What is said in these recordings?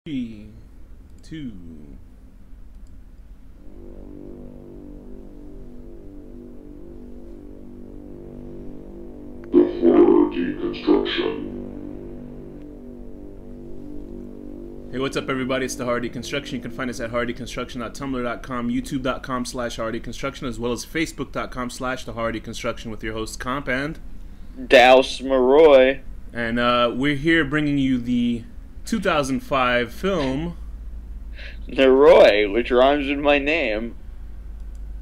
3, 2. The horror deconstruction. Hey, what's up, everybody? It's the Horror Deconstruction. You can find us at horrordeconstruction.tumblr.com, youtube.com/horrordeconstruction, as well as facebook.com/the Horror Deconstruction with your host Comp and Noroi. And we're here bringing you the 2005 film. Noroi, which rhymes with my name.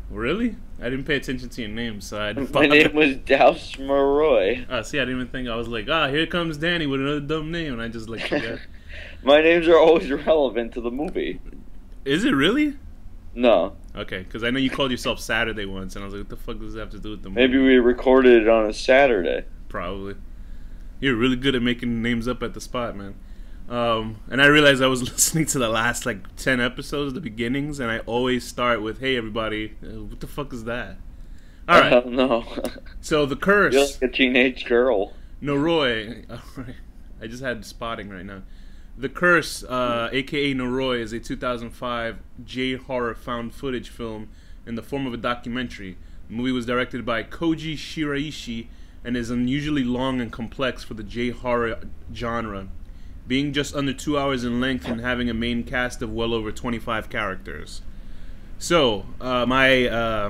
Really? I didn't pay attention to your name, so I didn't. My name was Douse Noroi. See, I didn't even think. I was like, here comes Danny with another dumb name, and I just like forgot. My names are always relevant to the movie. Is it really? No. Okay, because I know you called yourself Saturday once, and I was like, what the fuck does that have to do with the movie? Maybe we recorded it on a Saturday. Probably. You're really good at making names up at the spot, man. And I realized I was listening to the last, 10 episodes, the beginnings, and I always start with, hey, everybody, what the fuck is that? All right. I don't know. So, The Curse. You're like a teenage girl. Noroi. I just had spotting right now. The Curse, a.k.a. Noroi, is a 2005 J-horror found footage film in the form of a documentary. The movie was directed by Koji Shiraishi and is unusually long and complex for the J-horror genre, being just under 2 hours in length and having a main cast of well over 25 characters. So, my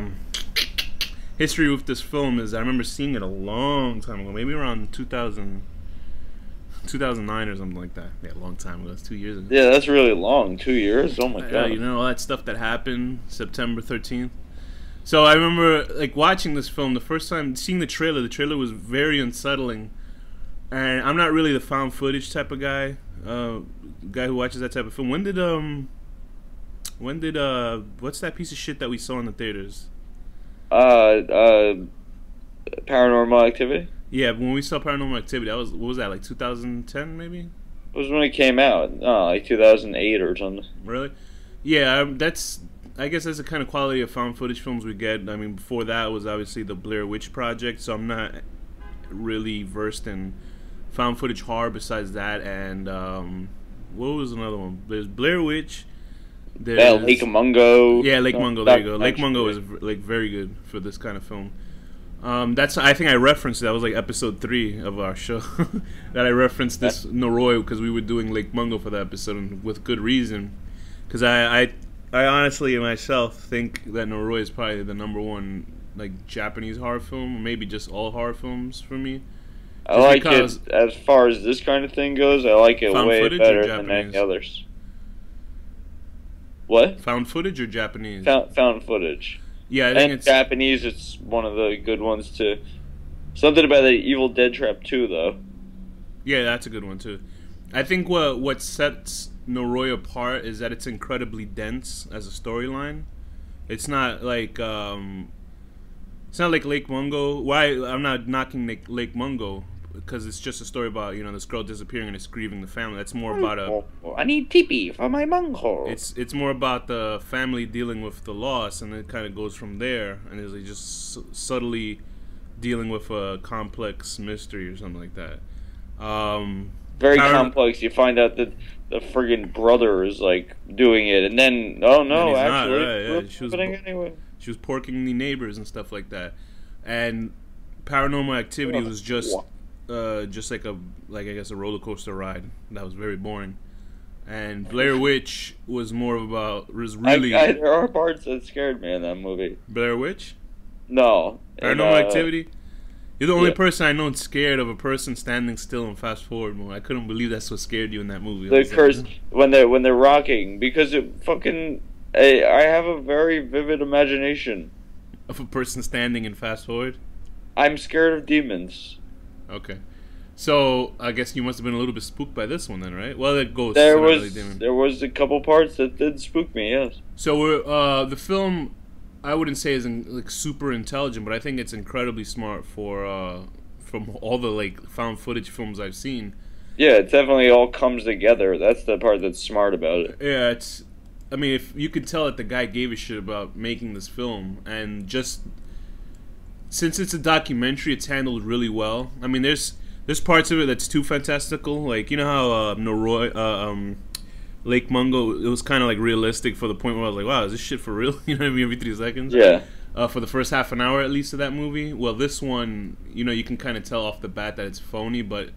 history with this film is I remember seeing it a long time ago, maybe around 2009 or something like that. Yeah, a long time ago. That's 2 years ago. Yeah, that's really long. 2 years? Oh my god. You know, all that stuff that happened September 13th. So I remember watching this film the first time, seeing the trailer was very unsettling. And I'm not really the found footage type of guy, guy who watches that type of film. When did what's that piece of shit that we saw in the theaters? Paranormal Activity? Yeah, when we saw Paranormal Activity, what was that, 2010 maybe? It was when it came out. 2008 or something. Really? Yeah, I guess that's the kind of quality of found footage films we get. I mean, before that was obviously the Blair Witch Project, so I'm not really versed in found footage horror besides that. And what was another one? There's Blair Witch. There's Lake Mungo. Yeah, Lake Mungo. There you go. Lake Mungo is very good for this kind of film. I think I referenced that was episode 3 of our show that I referenced this Noroi because we were doing Lake Mungo for that episode, and with good reason. Because I honestly myself think that Noroi is probably the #1 Japanese horror film, or maybe just all horror films for me. I like it as far as this kind of thing goes. I like it way better than any others. What? Found footage or Japanese? Found footage. Yeah, I think it's Japanese. It's one of the good ones too. Something about the Evil Dead Trap 2, though. Yeah, that's a good one too. I think what sets Noroi apart is that it's incredibly dense as a storyline. It's not like Lake Mungo. Why I'm not knocking Lake Mungo, because it's just a story about this girl disappearing and it's grieving the family. That's more about I need teepee for my mungo. It's more about the family dealing with the loss, and it kind of goes from there, and is just subtly dealing with a complex mystery or something like that. Very complex. You find out that the friggin' brother is doing it, and then she was porking the neighbors and stuff like that. And Paranormal Activity was just I guess a roller coaster ride that was very boring. And Blair Witch was more really. There are parts that scared me in that movie. Blair Witch? No. Paranormal Activity? You're the only person I know scared of a person standing still in fast forward mode. I couldn't believe that's what scared you in that movie. The curse when they're rocking, because it fucking. I have a very vivid imagination of a person standing in fast forward. I'm scared of demons. Okay, so I guess you must have been a little bit spooked by this one then, right? Well, it goes. There was a couple parts that did spook me. Yes. So the film, I wouldn't say is super intelligent, but I think it's incredibly smart from all the found footage films I've seen. Yeah, it definitely all comes together. That's the part that's smart about it. Yeah, I mean, if you could tell that the guy gave a shit about making this film, and just since it's a documentary, it's handled really well. I mean, there's parts of it that's too fantastical, you know how Noroi, Lake Mungo, it was kind of like realistic for the point where I was like, wow, is this shit for real? You know what I mean? Every 3 seconds. Yeah. For the first half an hour at least of that movie. Well, this one, you know, you can kind of tell off the bat that it's phony, but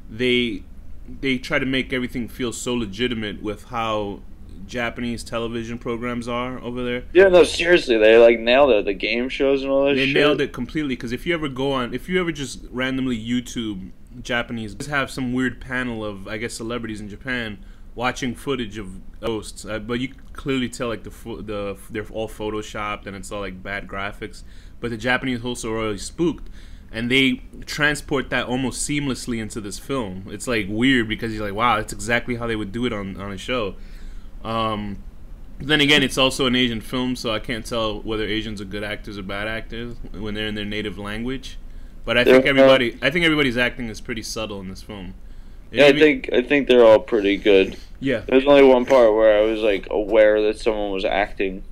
they try to make everything feel so legitimate with how Japanese television programs are over there. Yeah, no, seriously, they like nailed it. The game shows and all that shit. They nailed it completely, because if you ever just randomly YouTube Japanese, just have some weird panel of, I guess, celebrities in Japan watching footage of ghosts, but you clearly tell like they're all photoshopped and it's all like bad graphics. But the Japanese hosts are already spooked, and they transport that almost seamlessly into this film. It's like weird because you're like, wow, that's exactly how they would do it on a show. Then again, it's also an Asian film, so I can't tell whether Asians are good actors or bad actors when they're in their native language. But I think everybody's acting is pretty subtle in this film. Yeah, I think they're all pretty good. Yeah. There's only one part where I was like aware that someone was acting.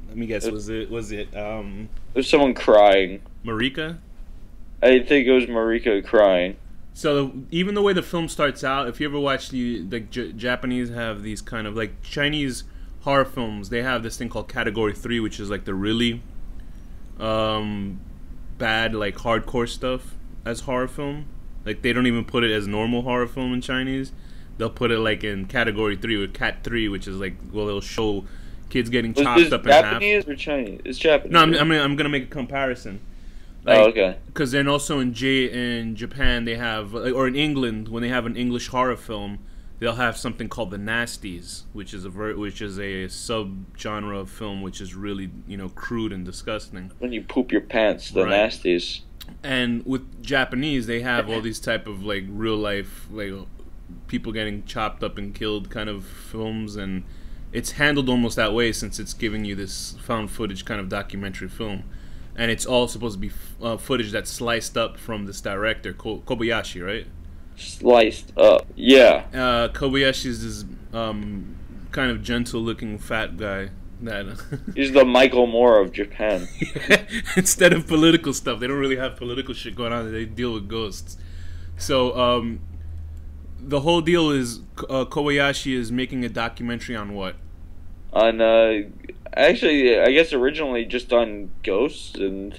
Let me guess. Was it? There's someone crying. Marika? I think it was Marika crying. So even the way the film starts out, if you ever watch the Japanese have these kind of like Chinese horror films, they have this thing called Category 3, which is like the really bad, like hardcore stuff as horror film. Like they don't even put it as normal horror film in Chinese. They'll put it like in Category 3 or Cat 3, which is like, well, they'll show kids getting chopped up in half. Japanese or Chinese? It's Japanese. No, I'm gonna make a comparison. Like, oh, okay. Because then also in Japan they have, or in England, when they have an English horror film, they'll have something called the Nasties, which is a subgenre of film which is really, you know, crude and disgusting. When you poop your pants, the Nasties. And with Japanese, they have all these type of like real life, like people getting chopped up and killed kind of films, and it's handled almost that way since it's giving you this found footage kind of documentary film. And it's all supposed to be footage that's sliced up from this director, Kobayashi, right? Sliced up, yeah. Kobayashi is this kind of gentle-looking fat guy. He's the Michael Moore of Japan. Instead of political stuff, they don't really have political shit going on. They deal with ghosts. So the whole deal is Kobayashi is making a documentary on what? On actually, I guess originally just on ghosts and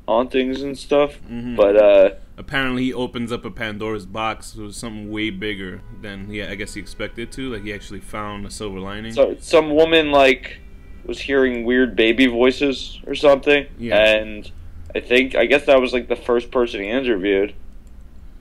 hauntings and stuff. Mm-hmm. But apparently he opens up a Pandora's box with something way bigger than I guess he expected to. Like he actually found a silver lining. So some woman like was hearing weird baby voices or something, and I guess that was like the first person he interviewed.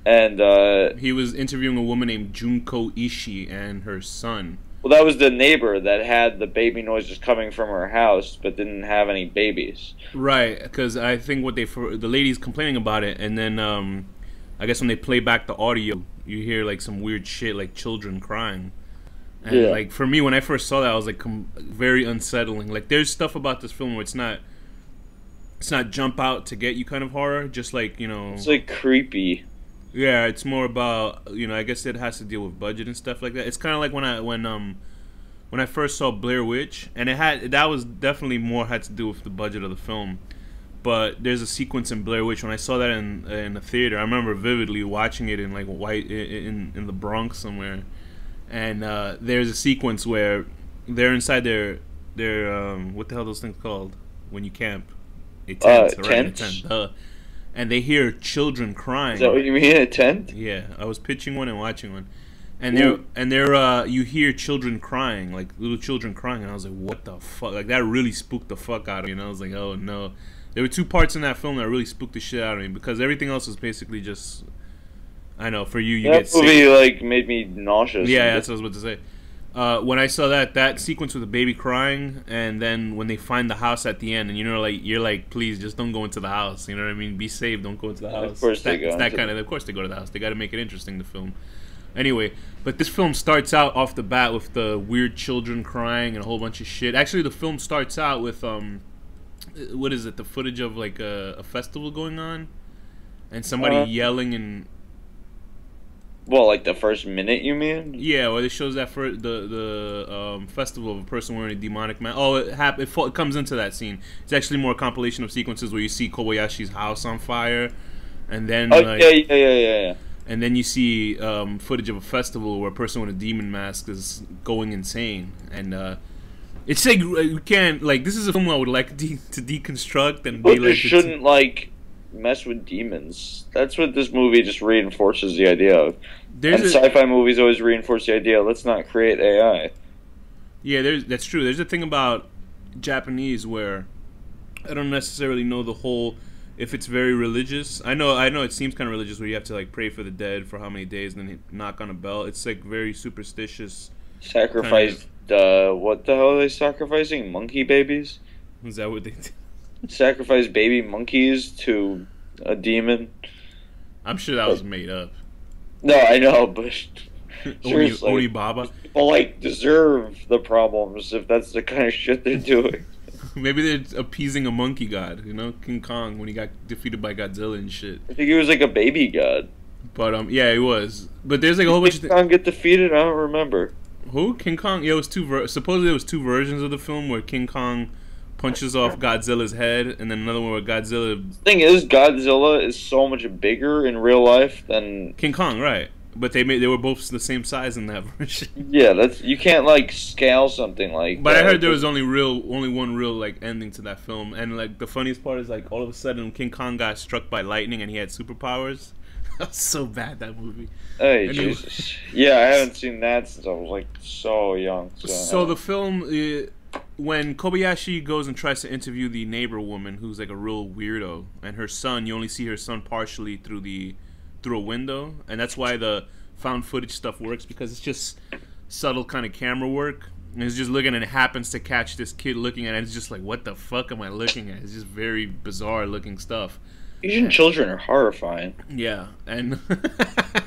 And he was interviewing a woman named Junko Ishii and her son. Well, that was the neighbor that had the baby noises coming from her house, but didn't have any babies. Right, because I think the lady's complaining about it, and then I guess when they play back the audio, you hear like some weird shit, like children crying. And like for me, when I first saw that, I was like very unsettling. Like there's stuff about this film where it's not jump out to get you kind of horror, just like, you know, it's like creepy. Yeah, it's more about, you know, I guess it has to deal with budget and stuff like that. It's kind of like when I first saw Blair Witch, and that was definitely more had to do with the budget of the film. But there's a sequence in Blair Witch when I saw that in the theater. I remember vividly watching it in like in the Bronx somewhere, and there's a sequence where they're inside their what the hell are those things called when you camp? A tent, right? Tent. A tent. And they hear children crying. Is that what you mean, a tent? Yeah, I was pitching one and watching one, and you hear children crying, like little children crying, and I was like, what the fuck? Like that really spooked the fuck out of me. And I was like, oh no. There were two parts in that film that really spooked the shit out of me because everything else was basically just, I know for you that get sick. Movie like made me nauseous. Yeah, that's what I was about to say. When I saw that sequence with the baby crying, and then when they find the house at the end, and you're like, please just don't go into the house. You know what I mean? Be safe. Don't go into the house. Of course they go. Of course they go to the house. They got to make it interesting. The film. Anyway, but this film starts out off the bat with the weird children crying and a whole bunch of shit. Actually, the film starts out with what is it? The footage of like a festival going on, and somebody yelling and. Well, like the first minute, you mean? Yeah, well, it shows that for the festival of a person wearing a demonic mask. Oh, it comes into that scene. It's actually more a compilation of sequences where you see Kobayashi's house on fire, and then yeah. And then you see footage of a festival where a person with a demon mask is going insane, and it's like you can't like. This is a film I would like to deconstruct and be like. You shouldn't like mess with demons. That's what this movie just reinforces the idea of. And sci-fi movies always reinforce the idea. Let's not create AI. Yeah, that's true. There's a thing about Japanese where I don't necessarily know the whole. If it's very religious, I know it seems kind of religious where you have to like pray for the dead for how many days and then knock on a bell. It's like very superstitious. Sacrifice. What the hell are they sacrificing? Monkey babies? Is that what they do? Sacrifice baby monkeys to a demon? I'm sure that was made up. No, I know, but seriously, Oni Baba. People like deserve the problems if that's the kind of shit they're doing. Maybe they're appeasing a monkey god, you know, King Kong when he got defeated by Godzilla and shit. I think he was like a baby god. But yeah, he was. But there's like a whole bunch of King Kong get defeated? I don't remember. Who? King Kong? Yeah, it was supposedly there was two versions of the film where King Kong punches off Godzilla's head, and then another one where Godzilla. The thing is, Godzilla is so much bigger in real life than King Kong, right? But they were both the same size in that version. Yeah, you can't like scale something like. But that. I heard there was only one real like ending to that film, and like the funniest part is like all of a sudden King Kong got struck by lightning and he had superpowers. That was so bad, that movie. Hey, Jesus. Yeah, I haven't seen that since I was like so young. So the film, when Kobayashi goes and tries to interview the neighbor woman, who's like a real weirdo, and her son, you only see her son partially through a window, and that's why the found footage stuff works, because it's just subtle kind of camera work. And it's just looking, and it happens to catch this kid looking at it. And it's just like, what the fuck am I looking at? It's just very bizarre looking stuff. Asian children are horrifying. Yeah, and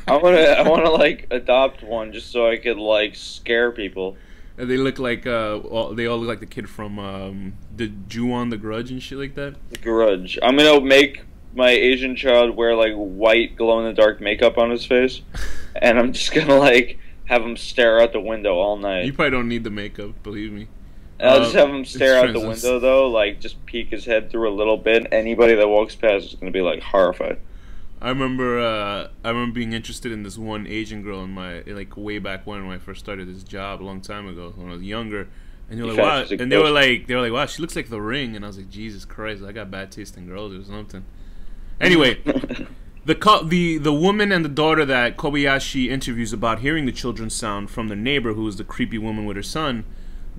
I wanna like adopt one just so I could like scare people. And they look like they all look like the kid from the Ju-on the Grudge and shit like that. The Grudge. I'm gonna make my Asian child wear like white glow in the dark makeup on his face, and I'm just gonna like have him stare out the window all night. You probably don't need the makeup, believe me. I'll just have him stare out the window though, like just peek his head through a little bit. Anybody that walks past is gonna be like horrified. I remember being interested in this one Asian girl in my like way back when I first started this job a long time ago when I was younger, and they were like, wow, and they were like, wow, she looks like The Ring, and I was like, Jesus Christ, I got bad taste in girls or something. Anyway, the woman and the daughter that Kobayashi interviews about hearing the children's sound from the neighbor, who is the creepy woman with her son,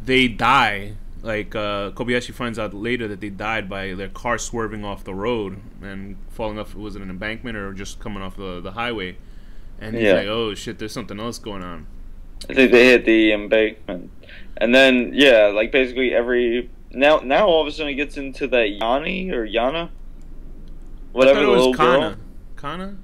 they die. Like Kobayashi finds out later that they died by their car swerving off the road and falling off. Was it an embankment or just coming off the highway? And he's like, "Oh shit, there's something else going on." I think they hit the embankment, and then like basically now all of a sudden it gets into the Yanni or Yana, whatever the little girl. Kana.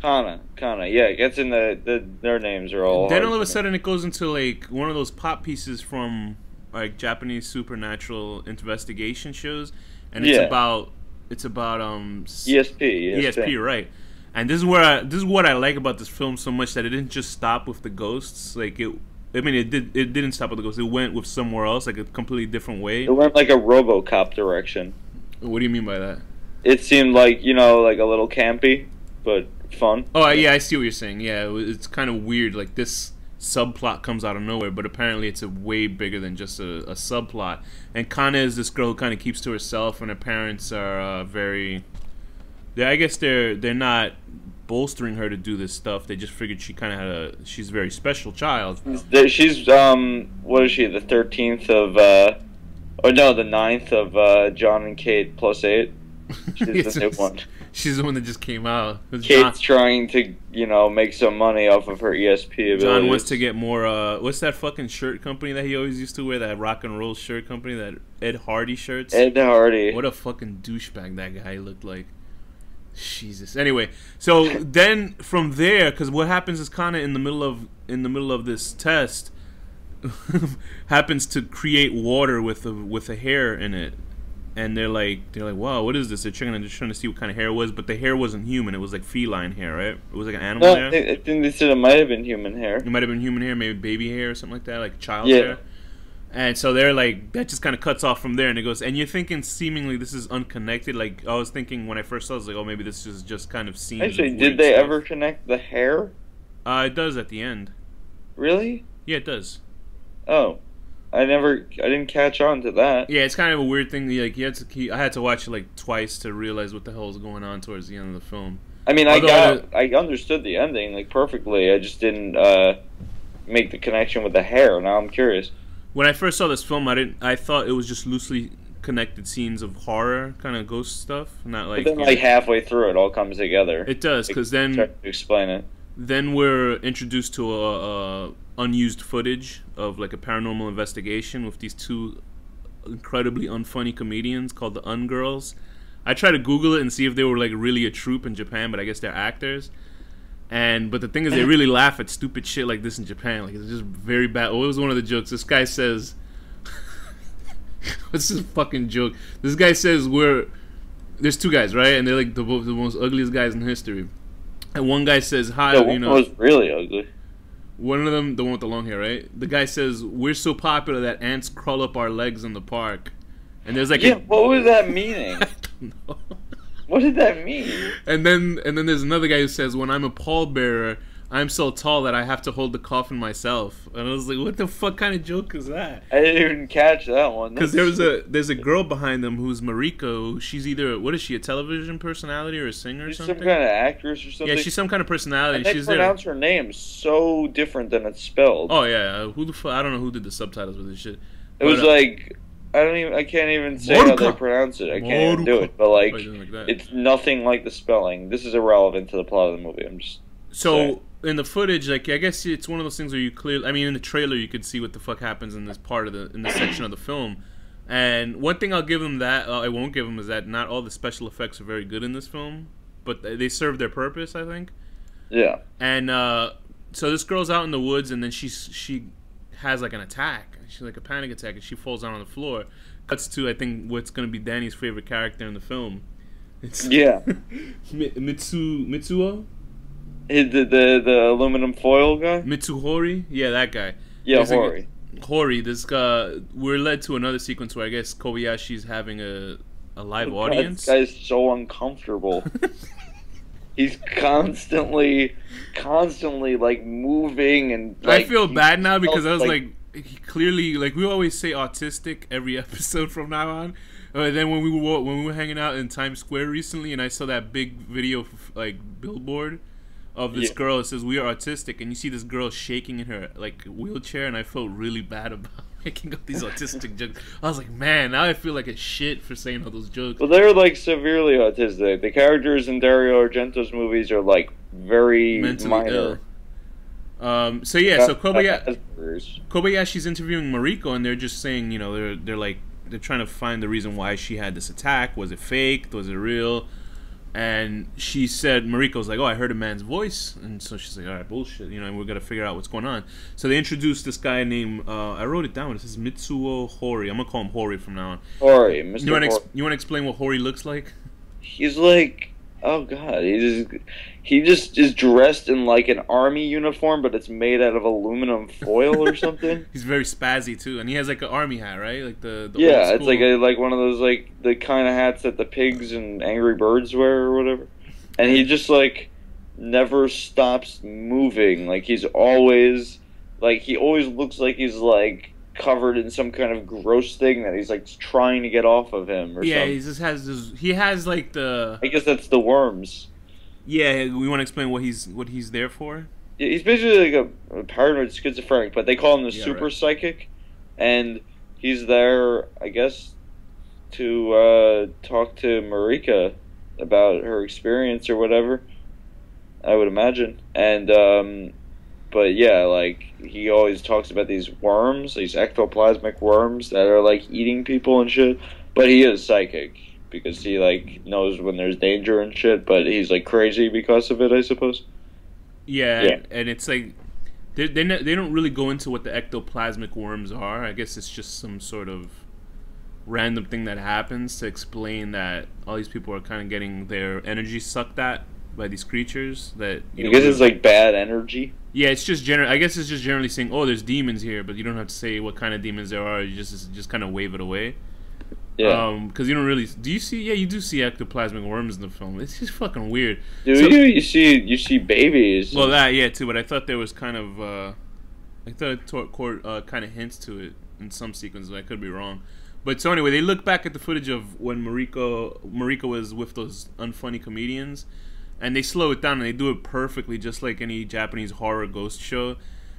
Yeah, it gets in their names are all. Then all of a sudden it goes into like one of those pop pieces from like Japanese supernatural investigation shows, and it's about ESP, right? And this is what I like about this film so much, that it didn't just stop with the ghosts. Like it didn't stop with the ghosts. It went with somewhere else, like a completely different way. It went like a RoboCop direction. What do you mean by that? It seemed like like a little campy, but fun. Oh yeah, I see what you're saying. Yeah, it's kind of weird. Like this subplot comes out of nowhere, but apparently it's a way bigger than just a subplot. And Kana is this girl who kind of keeps to herself, and her parents are I guess they're not bolstering her to do this stuff. They just figured she kind of she's a very special child. She's what is she? The 13th of the 9th of John and Kate plus 8. She's the new one. She's the one that just came out. Kate's trying to, make some money off of her ESP abilities. John wants to get more, what's that fucking shirt company that he always used to wear? That rock and roll shirt company, that Ed Hardy shirts? Ed Hardy. What a fucking douchebag that guy looked like. Jesus. Anyway, so then from there, because what happens is Kana in the middle of this test happens to create water with a hair in it. And they're like, wow, what is this? They're trying to see what kind of hair it was, but the hair wasn't human. It was like feline hair, right? It was like an animal hair. I think they said it might have been human hair. It might have been human hair, maybe baby hair or something like that, like child hair. And so they're like, that just kind of cuts off from there, and it goes, and you're thinking seemingly this is unconnected. Like, I was thinking when I first saw it, I was like, oh, maybe this is just kind of scenes. Actually, did they ever connect the hair? It does at the end. Really? Yeah, it does. Oh, I didn't catch on to that. Yeah, it's kind of a weird thing. Like, I had to watch it like twice to realize what the hell was going on towards the end of the film. I mean, I understood the ending like perfectly. I just didn't make the connection with the hair. Now I'm curious. When I first saw this film, I thought it was just loosely connected scenes of horror, kind of ghost stuff, not like. But then, like halfway through, it all comes together. It does, because then try to explain it. Then we're introduced to a unused footage of like a paranormal investigation with these two incredibly unfunny comedians called the Ungirls. I tried to Google it and see if they were like really a troupe in Japan, but I guess they're actors. But the thing is, they really laugh at stupid shit like this in Japan. Like, it's just very bad. Oh, it was one of the jokes. This guy says, what's this fucking joke? This guy says there's two guys, right? And they're like the most ugliest guys in history. And one guy says, hi, yeah, one was really ugly. One of them, the one with the long hair, right? The guy says, we're so popular that ants crawl up our legs in the park. And there's like what was that meaning? I don't know. What did that mean? And then there's another guy who says, when I'm a pallbearer, I'm so tall that I have to hold the coffin myself. And I was like, what the fuck kind of joke is that? I didn't even catch that one. Because there's a girl behind them who's Mariko. She's either, what is she, a television personality or a singer or something? She's some kind of actress or something? Yeah, she's some kind of personality. And they pronounce her name so different than it's spelled. Oh, yeah. Who the fuck? I don't know who did the subtitles with this shit. It was like... I can't even say how they pronounce it. I can't even do it. But like it's nothing like the spelling. This is irrelevant to the plot of the movie. I'm just saying. In the footage, like I guess it's one of those things where you clearly, I mean, in the trailer you could see what the fuck happens in this part of in this section of the film. And one thing I'll give them that I won't give them is that not all the special effects are very good in this film, but they serve their purpose, I think. Yeah. And so this girl's out in the woods, and then she has like an attack. She's like a panic attack, and she falls down on the floor. Cuts to, I think, what's going to be Danny's favorite character in the film. It's Mitsuo? The aluminum foil guy? Mitsuhori? Yeah, that guy. Yeah, Hori. Hori, this guy. We're led to another sequence where I guess Kobayashi's having a live audience. This guy's so uncomfortable. He's constantly like moving and like, I feel bad now because I was like he clearly, like, we always say autistic every episode from now on. Then when we were hanging out in Times Square recently, and I saw that big video, like, billboard of this girl that says we are autistic, and you see this girl shaking in her like wheelchair, and I felt really bad about making up these autistic jokes. I was like, man, now I feel like a shit for saying all those jokes. Well, they're like severely autistic. The characters in Dario Argento's movies are like very mentally minor. ill. So Kobayashi's interviewing Mariko, and they're just saying, you know, they're trying to find the reason why she had this attack. Was it fake? Was it real? And she said, Mariko's like, oh, I heard a man's voice. And so she's like, all right, bullshit, you know, and we're going to figure out what's going on. So they introduced this guy named, I wrote it down, it says Mitsuo Hori. I'm going to call him Hori from now on. Hori, Mr. You want to explain what Hori looks like? He's like, oh god, he just is dressed in like an army uniform, but it's made out of aluminum foil or something. He's very spazzy too, and he has like an army hat, right? Like the yeah, it's like one of those like the kind of hats that the pigs and Angry Birds wear or whatever. And he just like never stops moving. Like he always looks like he's like covered in some kind of gross thing that he's like trying to get off of him or something. Yeah, he has like the, I guess that's the worms. Yeah, we want to explain what he's there for. Yeah, he's basically like a paranoid schizophrenic, but they call him the super psychic, and he's there, I guess, to talk to Marika about her experience or whatever, I would imagine. And but yeah, like, he always talks about these worms, these ectoplasmic worms that are, like, eating people and shit. But he is psychic, because he, like, knows when there's danger and shit, but he's, like, crazy because of it, I suppose. Yeah. And it's, like, they don't really go into what the ectoplasmic worms are. I guess it's just some sort of random thing that happens to explain that all these people are kind of getting their energy sucked at by these creatures that I guess it's like bad energy. Yeah, it's just I guess it's just generally saying, oh, there's demons here, but you don't have to say what kind of demons there are. You just kind of wave it away. Yeah. Because you don't really. Do you see? Yeah, you do see ectoplasmic worms in the film. It's just fucking weird. You see babies. Well, that too, but I thought there was kind of. I thought it kind of hints to it in some sequences. I could be wrong. But so anyway, they look back at the footage of when Mariko was with those unfunny comedians, and they slow it down, and they do it perfectly, just like any Japanese horror ghost show,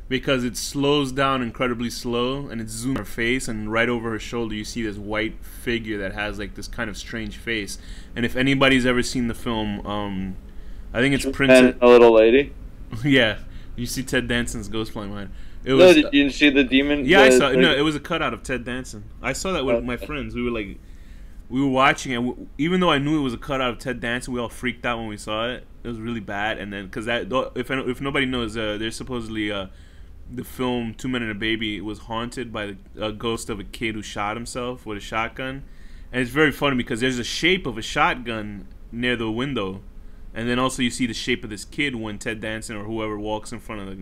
because it slows down incredibly slow, and it zooms her face, and right over her shoulder you see this white figure that has like this kind of strange face. And if anybody's ever seen the film, I think it's Princess. A little lady. Yeah, you see Ted Danson's ghost flying behind. Did you see the demon? Yeah, I saw. No, it was a cutout of Ted Danson. I saw that with my friends. We were watching it. Even though I knew it was a cutout of Ted Danson, we all freaked out when we saw it. It was really bad. And then, because if nobody knows, there's supposedly the film 2 Men and a Baby was haunted by the ghost of a kid who shot himself with a shotgun. And it's very funny because there's a shape of a shotgun near the window. And then also you see the shape of this kid when Ted Danson or whoever walks in front of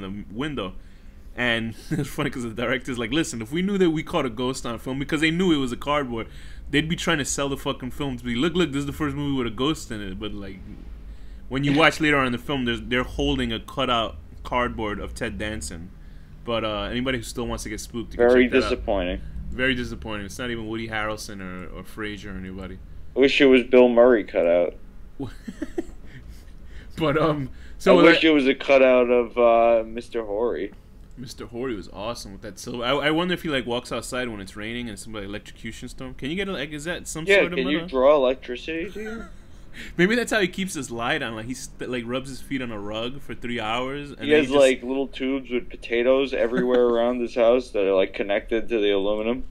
the window. And it's funny because the director's like, listen, if we knew that we caught a ghost on film, because they knew it was a cardboard, they'd be trying to sell the fucking film to be, look, this is the first movie with a ghost in it. But like, when you watch later on in the film, they're holding a cutout cardboard of Ted Danson. But anybody who still wants to get spooked, you very can check that disappointing. out. Very disappointing. It's not even Woody Harrelson or Fraser or anybody. I wish it was Bill Murray cut out. But so I wish it was a cutout of Mr. Horry. Mr. Horry was awesome with that silver. I wonder if he like walks outside when it's raining and somebody electrocution storm. Can you get like? Is that some sort of? Yeah, can you draw electricity to you? Maybe that's how he keeps his light on. Like he like rubs his feet on a rug for 3 hours. And he has like little tubes with potatoes everywhere around his house that are like connected to the aluminum.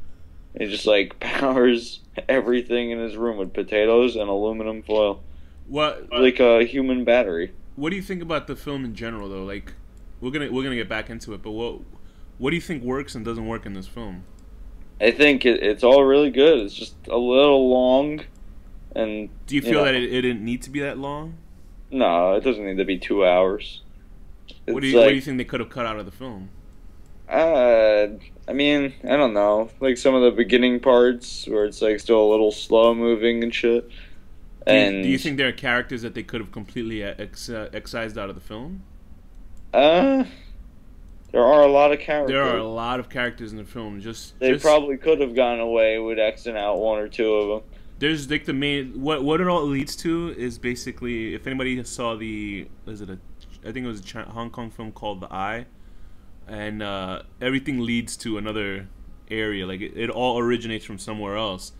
He just like powers everything in his room with potatoes and aluminum foil. What? Like a human battery. What do you think about the film in general, though? Like, we're gonna get back into it, but what do you think works and doesn't work in this film? I think it's all really good. It's just a little long, and do you feel that it didn't need to be that long? No, it doesn't need to be 2 hours. What do you think they could have cut out of the film? I mean, I don't know. Like some of the beginning parts where it's like still a little slow moving and shit. Do you think there are characters that they could have completely excised out of the film? There are a lot of characters. There are a lot of characters in the film. They probably could have gone away with Xing out one or two of them. There's like the main what it all leads to is basically, if anybody saw I think it was a Hong Kong film called The Eye, and everything leads to another area. Like it all originates from somewhere else.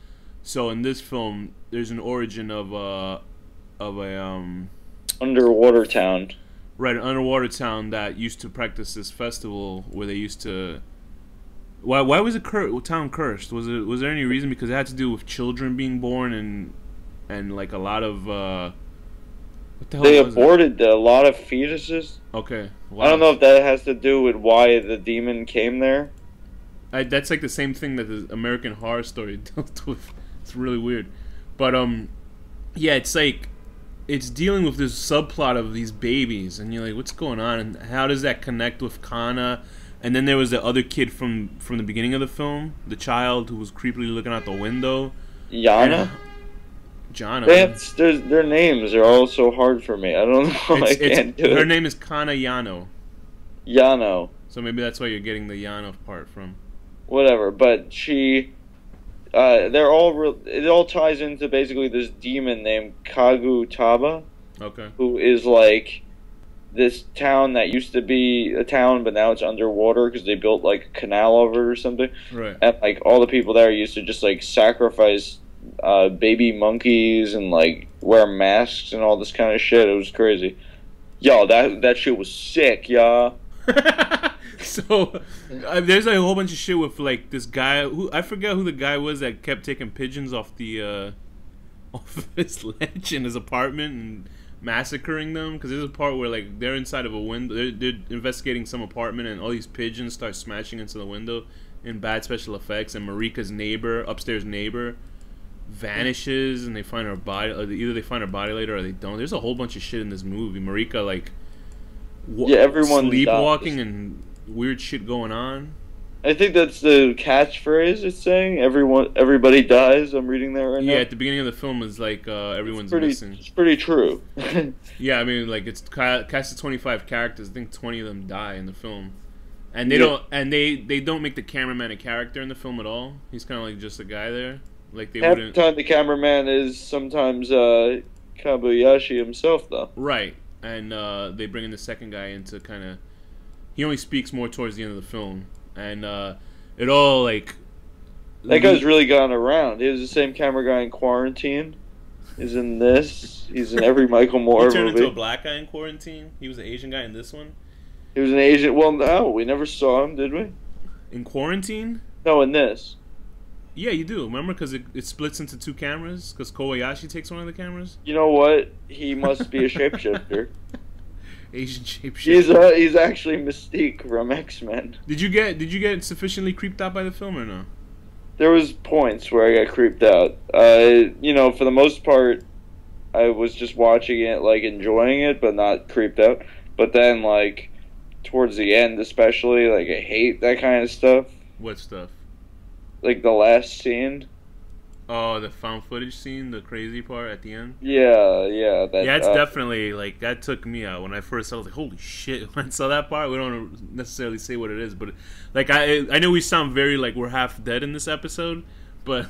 So in this film, there's an origin of a underwater town. Right, an underwater town that used to practice this festival where they used to. Why was the town cursed? Was there any reason? Because it had to do with children being born and like a lot of what the hell? They aborted a lot of fetuses. Okay, wow. I don't know if that has to do with why the demon came there. That's like the same thing that the American Horror Story dealt with. It's really weird, but yeah, it's like it's dealing with this subplot of these babies, and you're like, what's going on, and how does that connect with Kana? And then there was the other kid from the beginning of the film, the child who was creepily looking out the window. Yana? Jana. Their names are all so hard for me. I don't know. I can't do it. Her name is Kana Yano. Yano. So maybe that's why you're getting the Yano part from. Whatever, but she... they're all it all ties into basically this demon named Kagu Taba. Okay. Who is like this town that used to be a town, but now it's underwater because they built like a canal over it or something. Right. And like all the people there used to just like sacrifice baby monkeys and like wear masks and all this kind of shit. It was crazy. Yo, that shit was sick, y'all. So there's like a whole bunch of shit with like this guy who I forget who the guy was that kept taking pigeons off of his ledge in his apartment and massacring them, because there's a part where like they're inside of a window, they're investigating some apartment, and all these pigeons start smashing into the window in bad special effects, and Marika's upstairs neighbor vanishes and they find her body. Or either they find her body later or they don't. There's a whole bunch of shit in this movie. Marika like everyone sleepwalking dies. and weird shit going on. I think that's the catchphrase it's saying. Everybody dies. I'm reading that right now. Yeah, at the beginning of the film is like everyone's missing. It's pretty true. Yeah, I mean, like it's cast of 25 characters. I think 20 of them die in the film, and they don't make the cameraman a character in the film at all. He's kind of like just a guy there. Like they Half wouldn't. the time, the cameraman is sometimes Kabayashi himself, though. Right, and they bring in the second guy in to kind of. He only speaks more towards the end of the film, and it all like. That guy's really gone around. He was the same camera guy in Quarantine. He's in this. He's in every Michael Moore He turned movie. into a black guy in Quarantine. He was an Asian guy in this one. He was an Asian. Well, no, we never saw him, did we? In Quarantine? No, in this. Yeah, you do. Remember, because it splits into two cameras. Because Kobayashi takes one of the cameras. You know what? He must be a shapeshifter. Asian shapeshifter. He's actually Mystique from X-Men. Did you get sufficiently creeped out by the film or no? There was points where I got creeped out. For the most part, I was just watching it, like enjoying it, but not creeped out. But then, like towards the end, especially, like I hate that kind of stuff. What stuff? Like the last scene. Oh, the found footage scene, the crazy part at the end. Yeah. It's definitely like that took me out when I first saw. I was like, "Holy shit!" When I saw that part, we don't necessarily say what it is, but like I know we sound very like we're half dead in this episode, but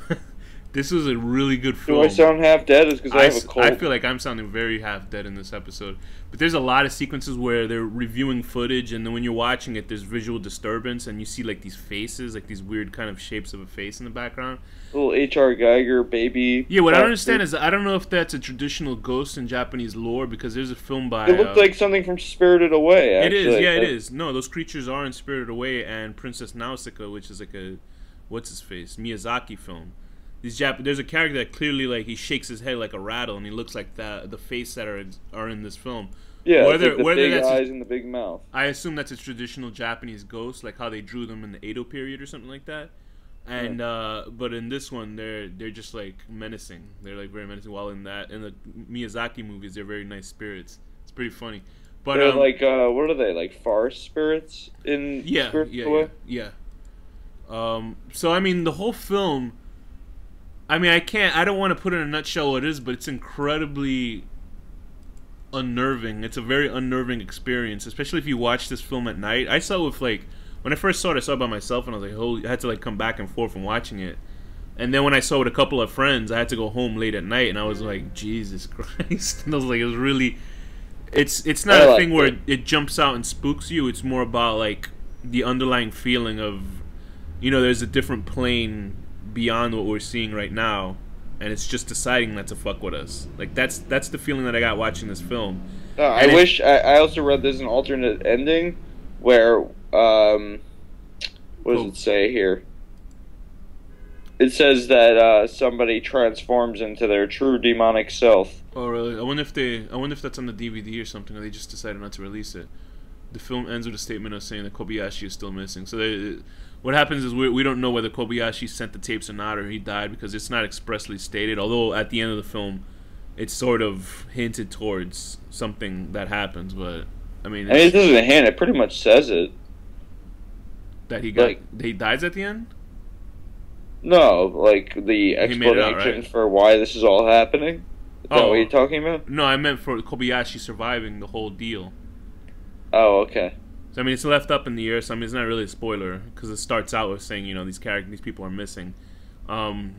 this was a really good film. Do I sound half dead? It's because I have a cold. I feel like I'm sounding very half dead in this episode. But there's a lot of sequences where they're reviewing footage, and then when you're watching it, there's visual disturbance, and you see like these faces, like these weird kind of shapes of a face in the background. Little H.R. Geiger baby. Yeah, what I don't understand is I don't know if that's a traditional ghost in Japanese lore, because there's a film by. It looked like something from Spirited Away. Actually. It is, yeah, it is. No, those creatures are in Spirited Away and Princess Nausicaa, which is like a what's his face Miyazaki film. There's a character that clearly like he shakes his head like a rattle, and he looks like the face that are in this film. Yeah, whether the big eyes and the big mouth. I assume that's a traditional Japanese ghost, like how they drew them in the Edo period or something like that. And but in this one, they're just like menacing. They're like very menacing. While in the Miyazaki movies, they're very nice spirits. It's pretty funny. But they're like what are they, like forest spirits in Spirited Away? Yeah. So I mean, the whole film. I mean, I don't want to put in a nutshell what it is, but it's incredibly unnerving. It's a very unnerving experience, especially if you watch this film at night. I saw it with like when I first saw it, I saw it by myself, and I was like, holy! I had to like come back and forth from watching it. And then when I saw it with a couple of friends, I had to go home late at night, and I was like, Jesus Christ! And I was like, it was really. It's not a thing where it jumps out and spooks you. It's more about like the underlying feeling of, there's a different plane beyond what we're seeing right now, and it's just deciding not to fuck with us. Like that's the feeling that I got watching this film. I also read there's an alternate ending where what does it say here? It says that somebody transforms into their true demonic self. Oh really? I wonder if that's on the DVD or something, or they just decided not to release it. The film ends with a statement of saying that Kobayashi is still missing. So what happens is we don't know whether Kobayashi sent the tapes or not, or he died, because it's not expressly stated. Although at the end of the film, it's sort of hinted towards something that happens. But I mean, it doesn't hint. It pretty much says it. That he dies at the end. No, like the explanation for why this is all happening. Is that what you're talking about? No, I meant for Kobayashi surviving the whole deal. Oh, okay. So I mean, it's left up in the air. So I mean, it's not really a spoiler, because it starts out with saying these people are missing. In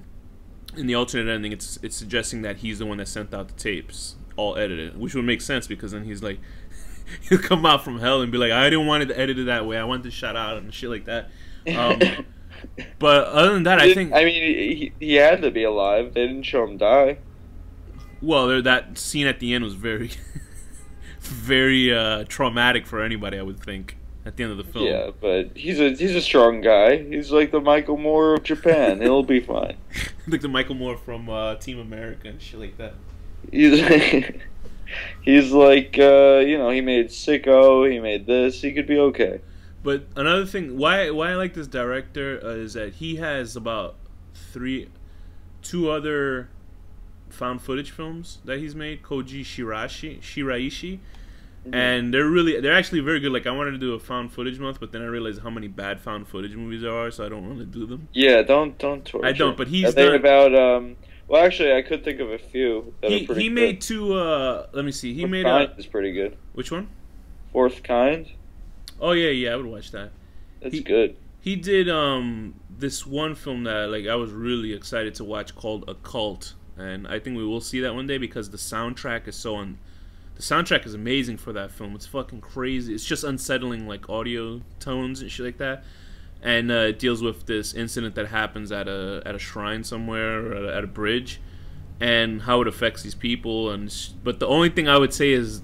the alternate ending, it's suggesting that he's the one that sent out the tapes, all edited, which would make sense, because then he's like, he'll come out from hell and be like, I didn't want it edited that way. I wanted to shut out and shit like that. But other than that, I mean, he had to be alive. They didn't show him die. Well, that scene at the end was very, very traumatic for anybody, I would think, at the end of the film. Yeah, but he's a strong guy. He's like the Michael Moore of Japan. He'll be fine. Like the Michael Moore from Team America and shit like that. He's like, he made Sicko, he made this. He could be okay. But another thing, why I like this director is that he has about two other found footage films that he's made, Koji Shiraishi, and they're actually very good. Like, I wanted to do a found footage month, but then I realized how many bad found footage movies there are, so I don't want to do them. Yeah, don't torture. I don't, but he's done about well, actually, I could think of a few that are pretty he good. made two. Let me see. He Fourth made Kind is pretty good. Which one? Fourth Kind. Oh yeah, I would watch that. That's good. He did this one film that like I was really excited to watch called Occult, and I think we will see that one day because the soundtrack is the soundtrack is amazing for that film. It's fucking crazy. It's just unsettling, like audio tones and shit like that. And it deals with this incident that happens at a shrine somewhere or at a bridge, and how it affects these people. But the only thing I would say is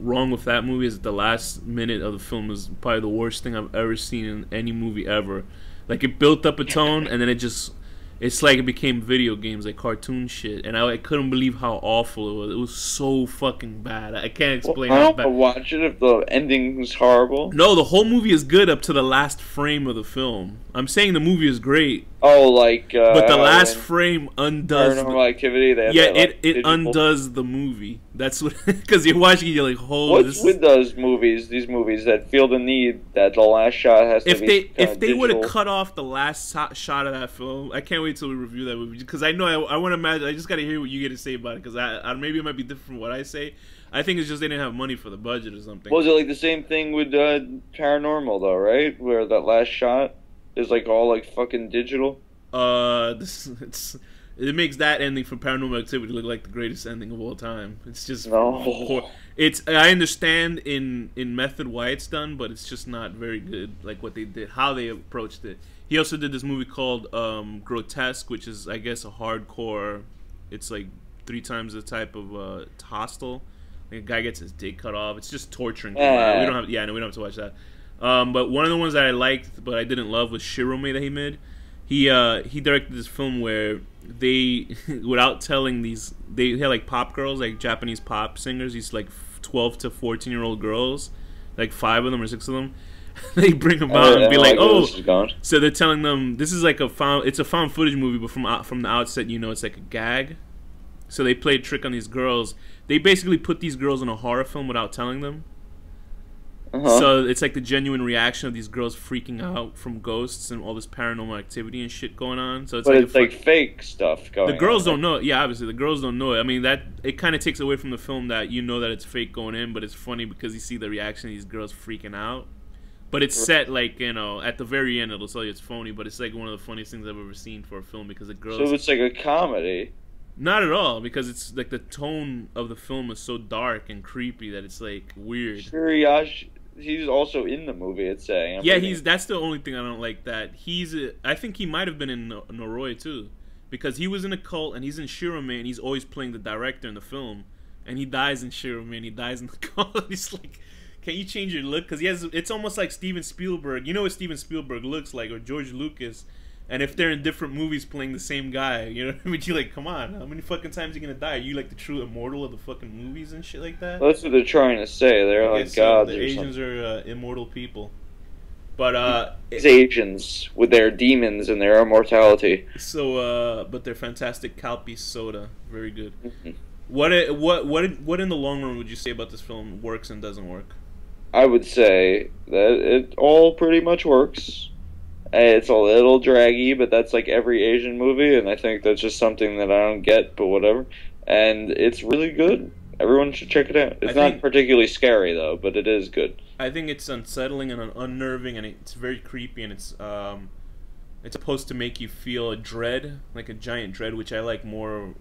wrong with that movie is the last minute of the film is probably the worst thing I've ever seen in any movie ever. Like, it built up a tone, and then it's like it became video games, like cartoon shit, and I couldn't believe how awful it was. It was so fucking bad. I can't explain how bad. I don't watch it if the ending is horrible. No, the whole movie is good up to the last frame of the film. I'm saying the movie is great. Oh, like but the last frame undoes Paranormal Activity. They have yeah, that, like, it undoes the movie. That's what, because you're watching it, you're like, holy. What's with these movies that feel the need that the last shot has to be if they would have cut off the last shot of that film, I can't wait till we review that movie, because I know I want to imagine. I just got to hear what you get to say about it, because I maybe it might be different from what I say. I think it's just they didn't have money for the budget or something. Was it like the same thing with Paranormal though, right? Where that last shot is like all like fucking digital. It makes that ending from Paranormal Activity look like the greatest ending of all time. It's just no. I understand in method why it's done, but it's just not very good. Like what they did, how they approached it. He also did this movie called Grotesque, which is, I guess, a hardcore. It's like 3 times the type of Hostel. Like a guy gets his dick cut off. It's just torturing. We don't have to watch that. But one of the ones that I liked but I didn't love was Shirome that he made. He directed this film where they, without telling they had like pop girls, like Japanese pop singers, these like 12 to 14-year-old girls, like 5 of them or 6 of them. They bring them out and be like, oh, so they're telling them this is like it's a found footage movie, but from the outset, you know, it's like a gag. So they play a trick on these girls. They basically put these girls in a horror film without telling them. So it's like the genuine reaction of these girls freaking out from ghosts and all this paranormal activity and shit going on. So it's like fake stuff going on. The girls don't know. Yeah, obviously the girls don't know it. I mean, that it kind of takes away from the film that you know that it's fake going in, but it's funny because you see the reaction of these girls freaking out. But it's set like, you know, at the very end it'll tell you it's phony, but it's like one of the funniest things I've ever seen for a film because the girls. So it's like a comedy. Not at all, because it's like the tone of the film is so dark and creepy that it's like weird. He's also in the movie. It's saying. That's the only thing I don't like. That I think he might have been in Noroi too, because he was in a cult and he's in Shirome and he's always playing the director in the film, and he dies in Shirome and he dies in the cult. He's like, can you change your look? Because it's almost like Steven Spielberg. You know what Steven Spielberg looks like, or George Lucas. And if they're in different movies playing the same guy, you know what I mean? You're like, come on, how many fucking times are you gonna die? Are you like the true immortal of the fucking movies and shit like that? Well, that's what they're trying to say. They're like gods. The Asians are immortal people. But it's Asians with their demons and their immortality. So, but they're fantastic. Calpy soda, very good. What in the long run would you say about this film works and doesn't work? I would say that it all pretty much works. It's a little draggy, but that's like every Asian movie, and I think that's just something that I don't get, but whatever. And it's really good. Everyone should check it out. It's not particularly scary, though, but it is good. I think it's unsettling and unnerving, and it's very creepy, and it's supposed to make you feel a dread, like a giant dread, which I like more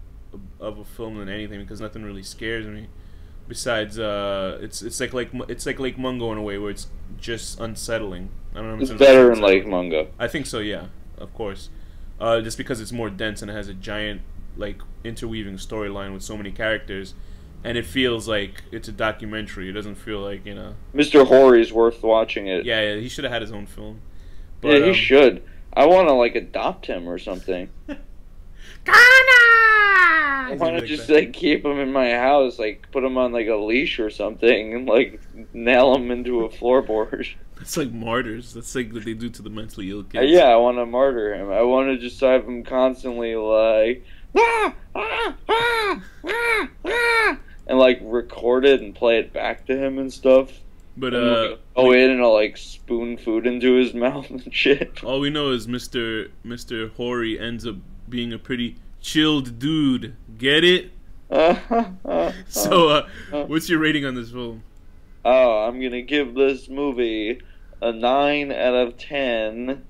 of a film than anything, because nothing really scares me. Besides, it's like Lake Mungo in a way, where it's just unsettling. I don't know. It's better than Lake Mungo. I think so. Yeah, of course. Just because it's more dense and it has a giant, like, interweaving storyline with so many characters, and it feels like it's a documentary. It doesn't feel like, you know. Mr. Horry's worth watching it. Yeah, he should have had his own film. But, yeah, he should. I want to like adopt him or something. I want to just like keep him in my house, like put him on like a leash or something, and like nail him into a floorboard. It's like martyrs. That's like what they do to the mentally ill kids. Yeah, I want to martyr him. I want to just have him constantly like, and like record it and play it back to him and stuff. But and go in and I'll like spoon food into his mouth and shit. All we know is Mr. Hori ends up being a pretty chilled dude. Get it? So, what's your rating on this film? Oh, I'm gonna give this movie a 9 out of 10.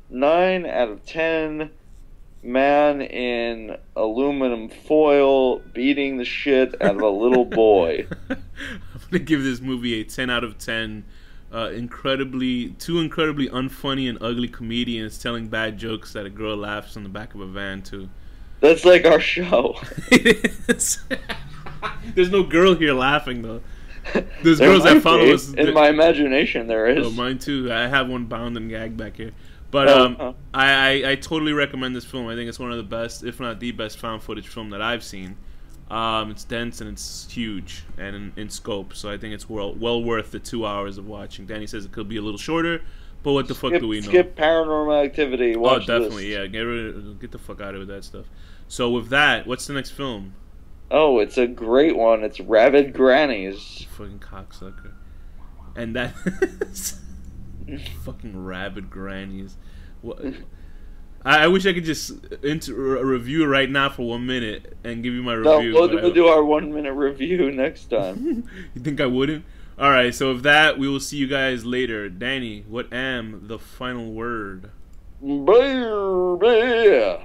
9 out of 10. Man in aluminum foil beating the shit out of a little boy. I'm gonna give this movie a 10 out of 10. Two incredibly unfunny and ugly comedians telling bad jokes that a girl laughs on the back of a van too. That's like our show. There's no girl here laughing though. There's girls that follow us. In my imagination, there is. Oh, mine too. I have one bound and gagged back here. But I totally recommend this film. I think it's one of the best, if not the best, found footage film that I've seen. It's dense and it's huge and in scope, so I think it's well worth the 2 hours of watching. Danny says it could be a little shorter, but what the fuck do we know? Skip Paranormal Activity. Watch definitely, this. yeah. Get the fuck out of it with that stuff. So with that, what's the next film? Oh, it's a great one. It's Rabid Grannies. Fucking cocksucker. And that fucking Rabid Grannies. What? I wish I could just review it right now for 1 minute and give you my review. No, we'll do our 1 minute review next time. You think I wouldn't? Alright, so with that, we will see you guys later. Danny, what am the final word? Baby.